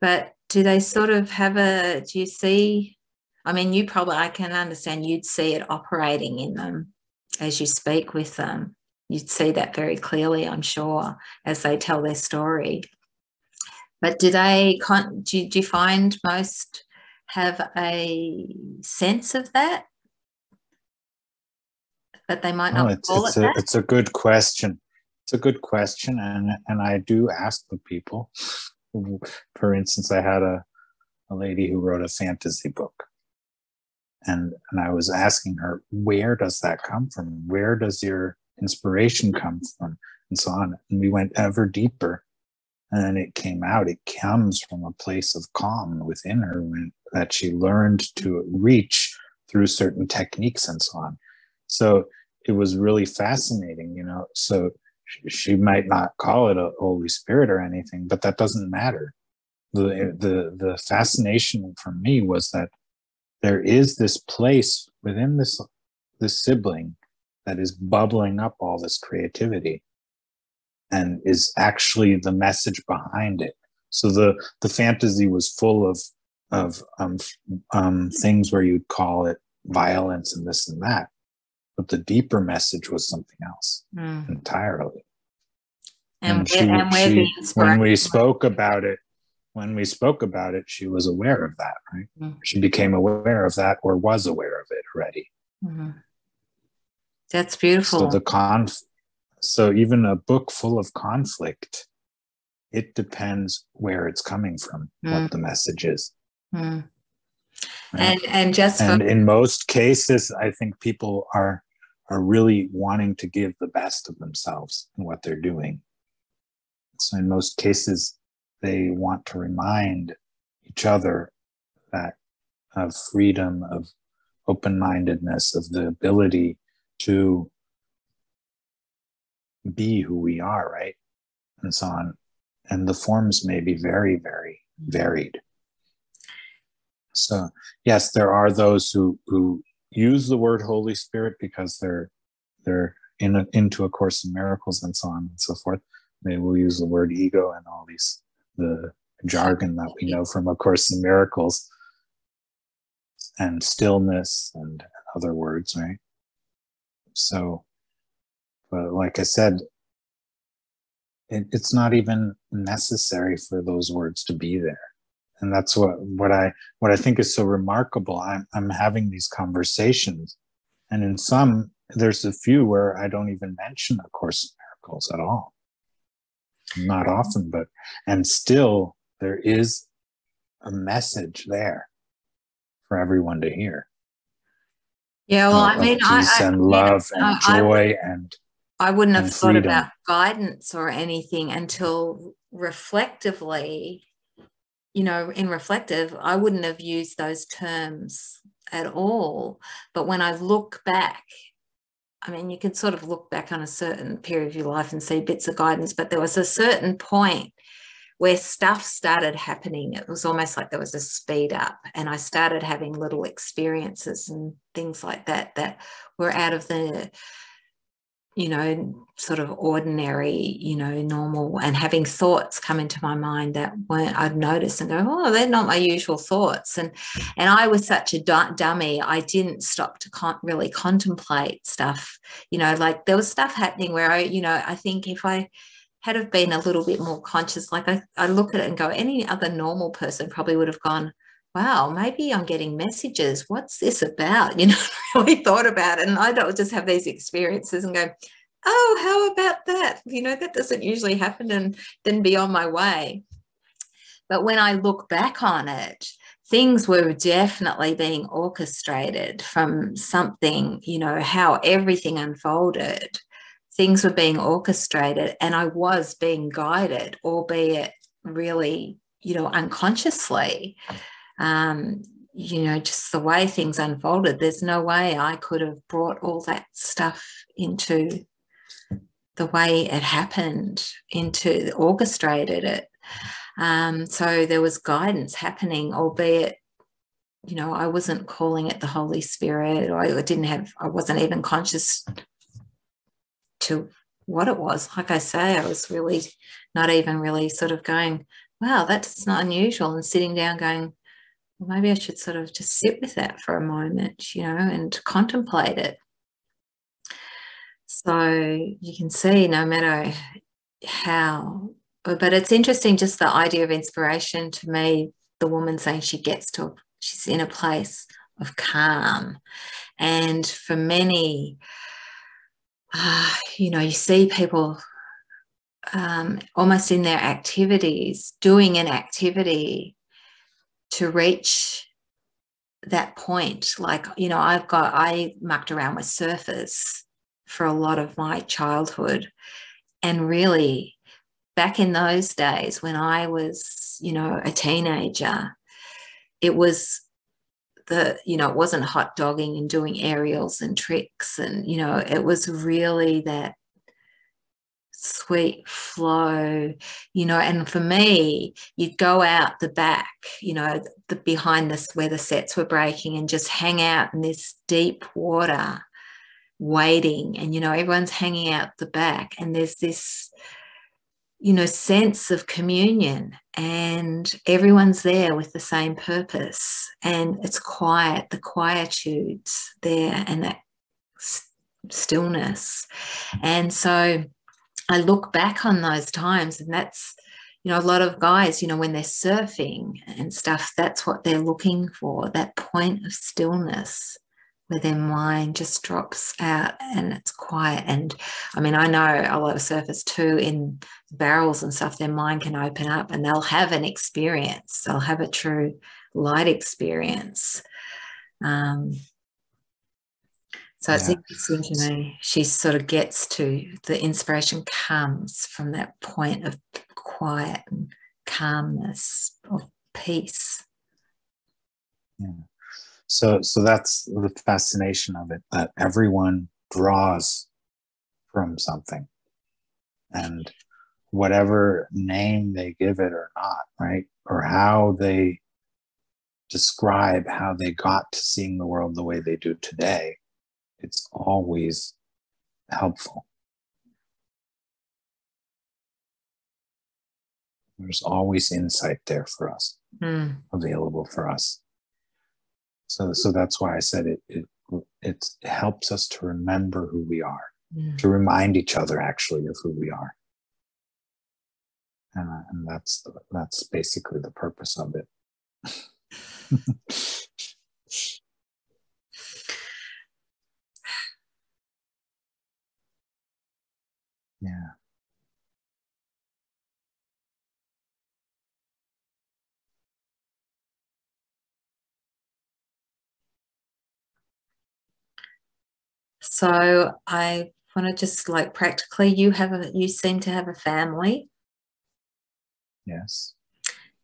but do they sort of do you see, I mean, I can understand you'd see it operating in them as you speak with them. You'd see that very clearly, I'm sure, as they tell their story. But do you find most have a sense of that? But they might not call it that? It's a good question. It's a good question, and I do ask the people. For instance, I had a lady who wrote a fantasy book. And I was asking her, where does that come from? Where does your inspiration come from? And so on. And we went ever deeper. And then it came out. It comes from a place of calm within her that she learned to reach through certain techniques and so on. So it was really fascinating, So she might not call it a Holy Spirit or anything, but that doesn't matter. The fascination for me was that there is this place within this sibling that is bubbling up all this creativity and is actually the message behind it. So the fantasy was full of things where you'd call it violence and this and that, but the deeper message was something else entirely. And when we spoke about it, she was aware of that, right? Mm-hmm. She became aware of that, or was aware of it already. Mm-hmm. That's beautiful. So even a book full of conflict, it depends where it's coming from, what the message is. Right? And in most cases, I think people are really wanting to give the best of themselves in what they're doing. So in most cases, they want to remind each other that of freedom, of open-mindedness, of the ability to be who we are, right? And so on. And the forms may be very, very varied. So yes, there are those who use the word Holy Spirit because they're into A Course in Miracles and so on and so forth. They will use the word ego and all the jargon that we know from A Course in Miracles, and stillness and other words, right? So, but like I said, it's not even necessary for those words to be there. And that's what I think is so remarkable. I'm having these conversations, and in some, there's a few where I don't even mention A Course in Miracles at all. Not often, and still there is a message there for everyone to hear. Yeah, well, peace and love and joy I wouldn't have thought freedom. About guidance or anything until reflectively, in reflective, I wouldn't have used those terms at all. But when I look back, I mean, you can sort of look back on a certain period of your life and see bits of guidance, but there was a certain point where stuff started happening. It was almost like there was a speed up, and I started having little experiences and things like that were out of the, sort of ordinary, normal, and having thoughts come into my mind that weren't, I'd notice and go, oh, they're not my usual thoughts. And I was such a dummy. I didn't stop to really contemplate stuff, like there was stuff happening where I think if I had have been a little bit more conscious, like I look at it and go, any other normal person probably would have gone, wow, maybe I'm getting messages. What's this about? Really thought about it. And I don't just have these experiences and go, oh, how about that? That doesn't usually happen, and then be on my way. But when I look back on it, things were definitely being orchestrated from something, how everything unfolded. Things were being orchestrated, and I was being guided, albeit really, unconsciously. Just the way things unfolded, there's no way I could have brought all that stuff into the way it happened, orchestrated it. So there was guidance happening, albeit, I wasn't calling it the Holy Spirit, or I wasn't even conscious to what it was. Like I say, I was really not even really sort of going, wow, that's not unusual, and sitting down going, well, maybe I should sort of just sit with that for a moment, and contemplate it. So you can see, no matter how, but it's interesting, just the idea of inspiration to me, the woman saying she's in a place of calm. And for many, you see people almost in their activities, doing an activity to reach that point. Like, I mucked around with surfers for a lot of my childhood. And really, back in those days when I was, a teenager, it was it wasn't hot dogging and doing aerials and tricks. And, it was really that sweet flow, and for me, you'd go out the back, behind this where the sets were breaking, and just hang out in this deep water waiting. And, everyone's hanging out the back, and there's this, sense of communion, and everyone's there with the same purpose, and it's quiet, the quietude's there, and that stillness. And so I look back on those times, and that's, a lot of guys, when they're surfing and stuff, that's what they're looking for, that point of stillness where their mind just drops out and it's quiet. And I mean, I know a lot of surfers too, in barrels and stuff, their mind can open up and they'll have an experience. They'll have a true light experience. So it's interesting to me. She sort of gets to, the inspiration comes from that point of quiet and calmness, of peace. Yeah. So that's the fascination of it, that everyone draws from something, and whatever name they give it or not, right? Or how they describe how they got to seeing the world the way they do today, it's always helpful. There's always insight there for us, available for us. So that's why I said it helps us to remember who we are, to remind each other actually of who we are. And that's basically the purpose of it. Yeah. So I want to just, like, practically, you seem to have a family. Yes.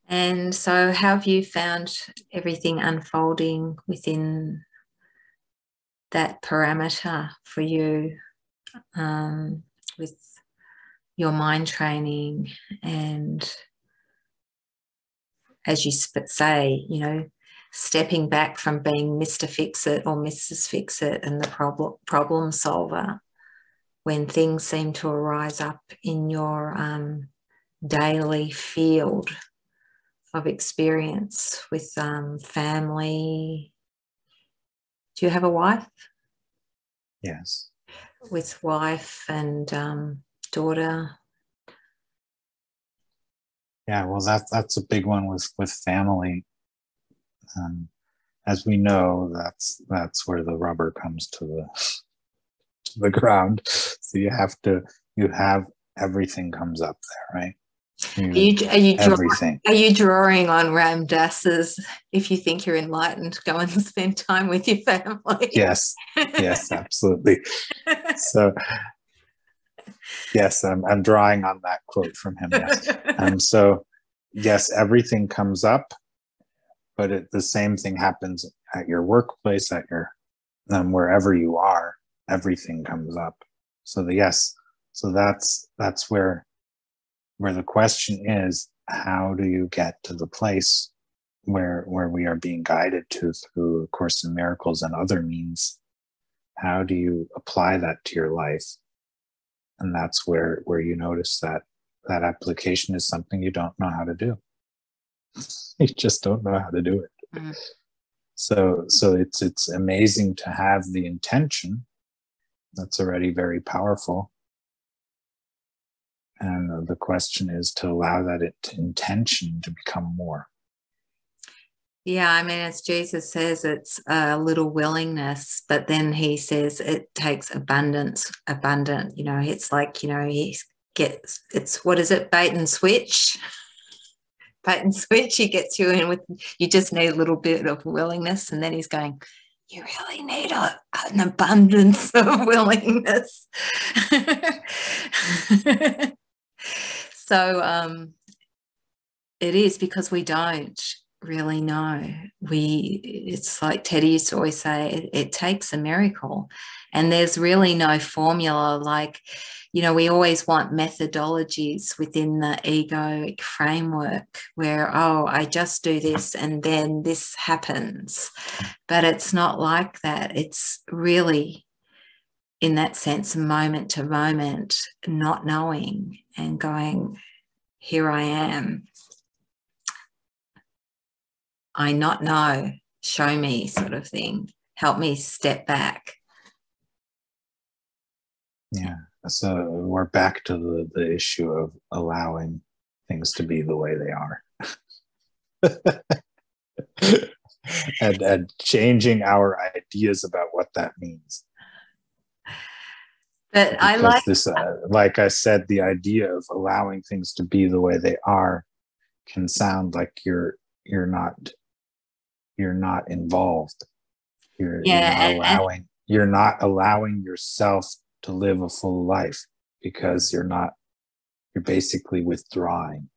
And so how have you found everything unfolding within that parameter for you, with your mind training, and, as you say, stepping back from being Mr. Fix-It or Mrs. Fix-It and the problem solver? when things seem to arise up in your daily field of experience with family. Do you have a wife? Yes. With wife and daughter? Yeah, well, that's a big one with family. As we know, that's where the rubber comes to the ground. So you have everything comes up there, right? Everything. Are you drawing on Ram Dass's "If you think you're enlightened, go and spend time with your family"? Yes, absolutely. So, yes, I'm drawing on that quote from him. Yes, and so yes, everything comes up, but the same thing happens at your workplace, at your wherever you are. Everything comes up. So that's where the question is, how do you get to the place where we are being guided to through A Course in Miracles and other means? How do you apply that to your life? And that's where you notice that application is something you don't know how to do. You just don't know how to do it. Mm-hmm. So it's amazing to have the intention. That's already very powerful. And the question is to allow that intention to become more. Yeah, I mean, as Jesus says, it's a little willingness, but then he says it takes abundant. It's like, it's, what is it, bait and switch? Bait and switch, he gets you in with, you just need a little bit of willingness, and then he's going, you really need an abundance of willingness. So it is, because we don't really know. It's like Teddy used to always say, it takes a miracle, and there's really no formula. Like, we always want methodologies within the egoic framework where, I just do this and then this happens. But it's not like that. It's really, in that sense, moment to moment, not knowing and going, here I am. I not know, show me, sort of thing. Help me step back. Yeah. So we're back to the issue of allowing things to be the way they are. and changing our ideas about what that means. But because I like this, like I said, the idea of allowing things to be the way they are can sound like you're not involved. You're not allowing yourself to live a full life, because you're basically withdrawing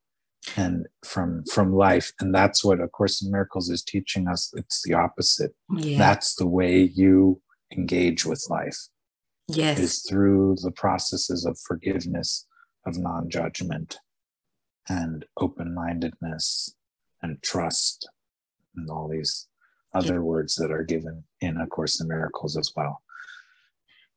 and from life. And that's what A Course in Miracles is teaching us. It's the opposite. Yeah. That's the way you engage with life. Yes. Is through the processes of forgiveness, of non-judgment, and open-mindedness, and trust, and all these other words that are given in A Course in Miracles as well.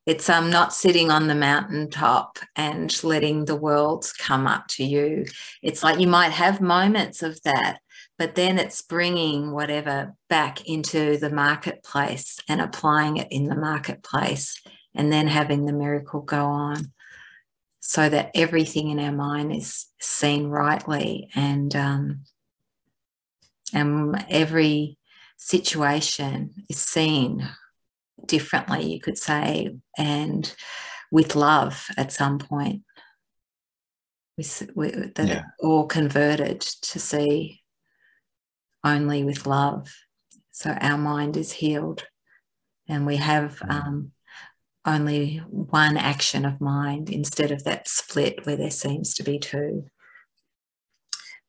It's not sitting on the mountaintop and letting the world come up to you. It's like you might have moments of that, but then it's bringing whatever back into the marketplace and applying it in the marketplace, and then having the miracle go on, so that everything in our mind is seen rightly, and every situation is seen differently, you could say, and with love at some point. It's all converted to see only with love. So our mind is healed, and we have only one action of mind instead of that split where there seems to be two.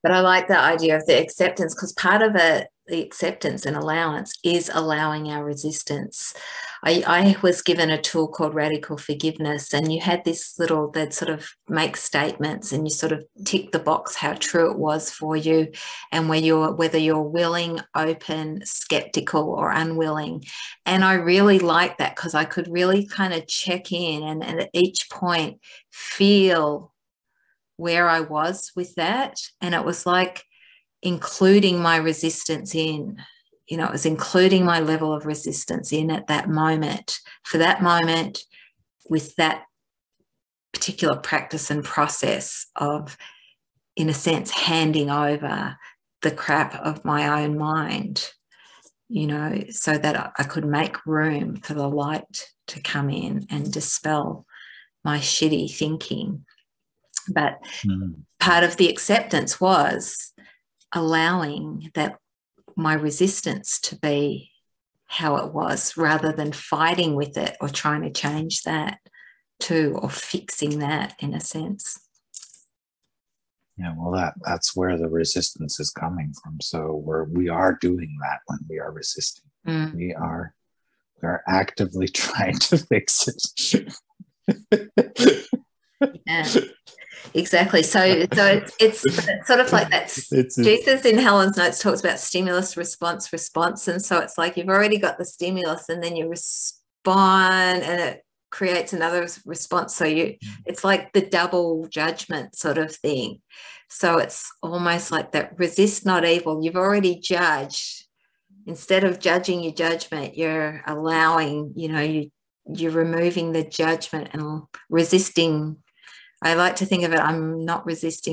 But I like the idea of the acceptance, because part of it the acceptance and allowance is allowing our resistance. I was given a tool called radical forgiveness, and you had this little, that sort of make statements, and you sort of tick the box how true it was for you, and whether you're willing, open, skeptical, or unwilling. And I really liked that because I could really kind of check in and at each point feel where I was with that. And it was like including my resistance in, it was including my level of resistance in at that moment, for that moment, with that particular practice and process of, in a sense, handing over the crap of my own mind, so that I could make room for the light to come in and dispel my shitty thinking. But part of the acceptance was allowing that my resistance to be how it was, rather than fighting with it or trying to change that too, or fixing that in a sense. Yeah, well, that's where the resistance is coming from. So we are doing that when we are resisting. We are actively trying to fix it. Yeah. Exactly. So it's sort of like that. Jesus in Helen's notes talks about stimulus, response. And so it's like you've already got the stimulus and then you respond and it creates another response. So it's like the double judgment sort of thing. So it's almost like that resist not evil. You've already judged. Instead of judging your judgment, you're allowing, you're removing the judgment and resisting. I like to think of it, I'm not resist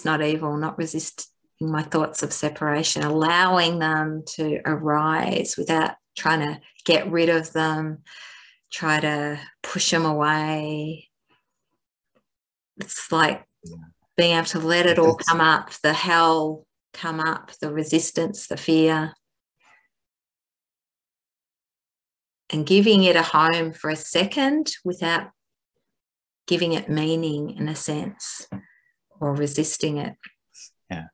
not evil, not resisting my thoughts of separation, allowing them to arise without trying to get rid of them, try to push them away. It's like being able to let it all come up, the hell come up, the resistance, the fear, and giving it a home for a second without giving it meaning in a sense, or resisting it. Yeah,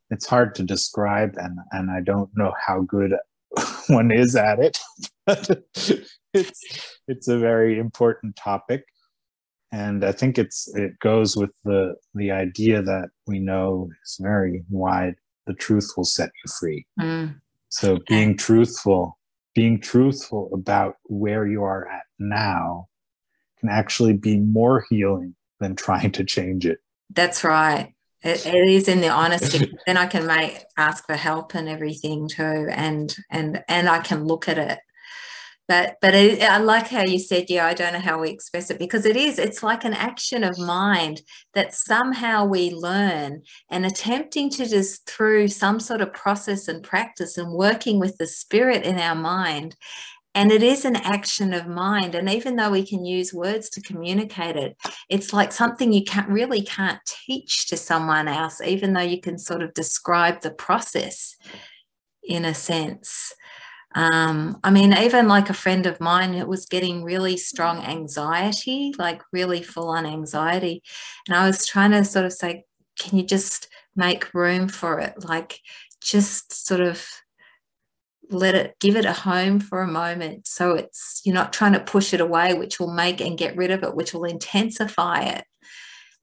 it's hard to describe, and I don't know how good one is at it, but it's a very important topic, and I think it goes with the idea that we know is very wide. The truth will set you free. So being truthful about where you are at now can actually be more healing than trying to change it. That's right. It is in the honesty. Then I can ask for help and everything too, and I can look at it. But I like how you said, I don't know how we express it, because it's like an action of mind that somehow we learn, and attempting to just through some sort of process and practice and working with the spirit in our mind. And it is an action of mind. And even though we can use words to communicate it, it's like something you can't teach to someone else, even though you can sort of describe the process in a sense. Even like a friend of mine who was getting really strong anxiety, like really full-on anxiety. And I was trying to sort of say, can you just make room for it? Like just sort of give it a home for a moment. So you're not trying to push it away, which will make and get rid of it, which will intensify it.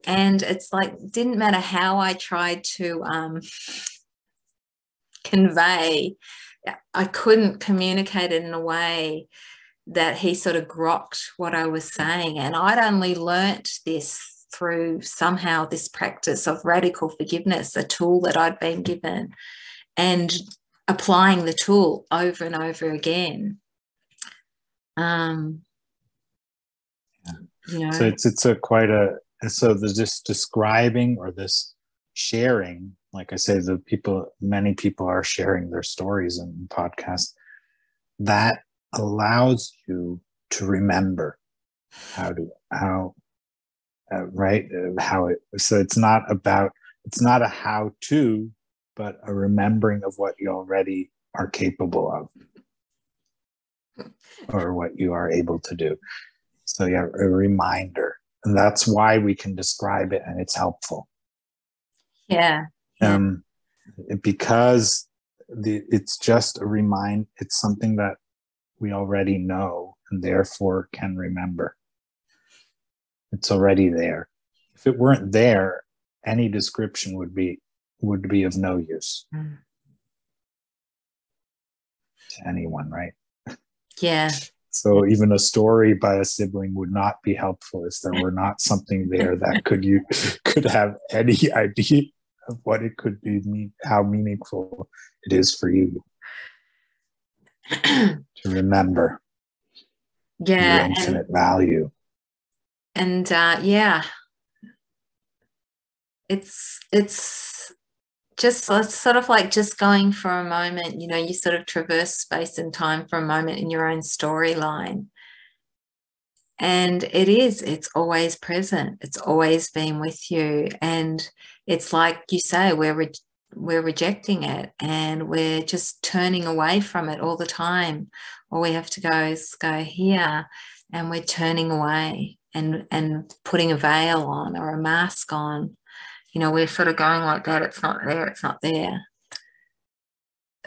And it's like, didn't matter how I tried to convey, I couldn't communicate it in a way that he sort of grokked what I was saying. And I'd only learnt this through somehow this practice of radical forgiveness, a tool that I'd been given, and applying the tool over and over again. So it's this describing or this sharing, like I say, many people are sharing their stories in podcasts, that allows you to remember so it's not a how to, but a remembering of what you already are capable of or what you are able to do. So a reminder. And that's why we can describe it, and it's helpful. Yeah. Because it's just it's something that we already know and therefore can remember. It's already there. If it weren't there, any description would be of no use to anyone, right? Yeah. So even a story by a sibling would not be helpful if there were not something there that could have any idea of what it could be, how meaningful it is for you to remember your infinite value. And yeah, it's just sort of like just going for a moment, you know, you sort of traverse space and time for a moment in your own storyline. And it's always present. It's always been with you. And it's like you say, we're rejecting it and we're just turning away from it all the time. All we have to go is go here, and we're turning away and putting a veil on or a mask on. You know, we're sort of going like that. It's not there. It's not there.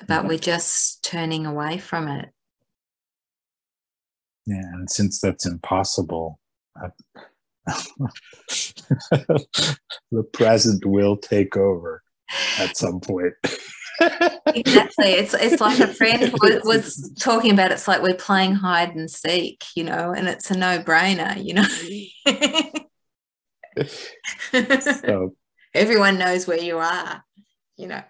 But we're just turning away from it. Yeah, and since that's impossible, the present will take over at some point. Exactly. It's like a friend was talking about. It's like we're playing hide and seek, you know, and it's a no-brainer, you know. So everyone knows where you are, you know.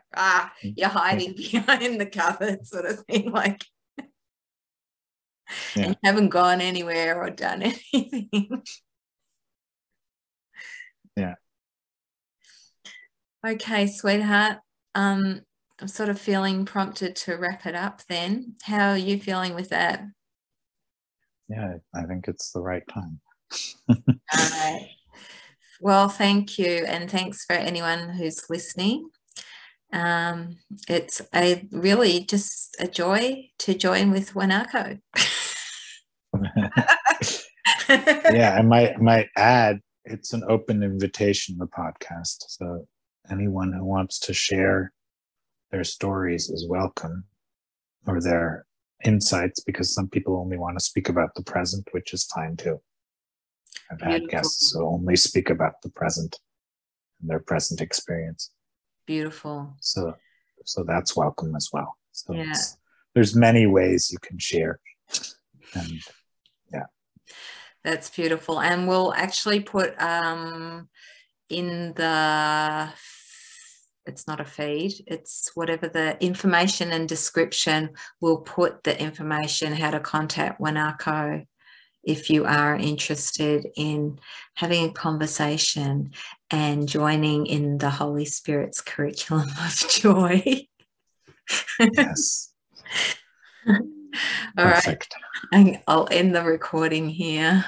You're hiding behind the cupboard, sort of thing, like. And you haven't gone anywhere or done anything. Yeah. Okay, sweetheart. I'm sort of feeling prompted to wrap it up then. How are you feeling with that? Yeah, I think it's the right time. All right. Well, thank you. And thanks for anyone who's listening. It's really just a joy to join with Wanako. Yeah, I might add, it's an open invitation, the podcast. So anyone who wants to share their stories is welcome, or their insights, because some people only want to speak about the present, which is fine too. I've had guests who only speak about the present and their present experience. Beautiful. So that's welcome as well. So yeah. There's many ways you can share. And yeah. That's beautiful. And we'll actually put in the, it's not a feed, it's whatever the information and description, we'll put the information how to contact Wanako if you are interested in having a conversation and joining in the Holy Spirit's curriculum of joy. Yes. All Perfect. Right. I'll end the recording here.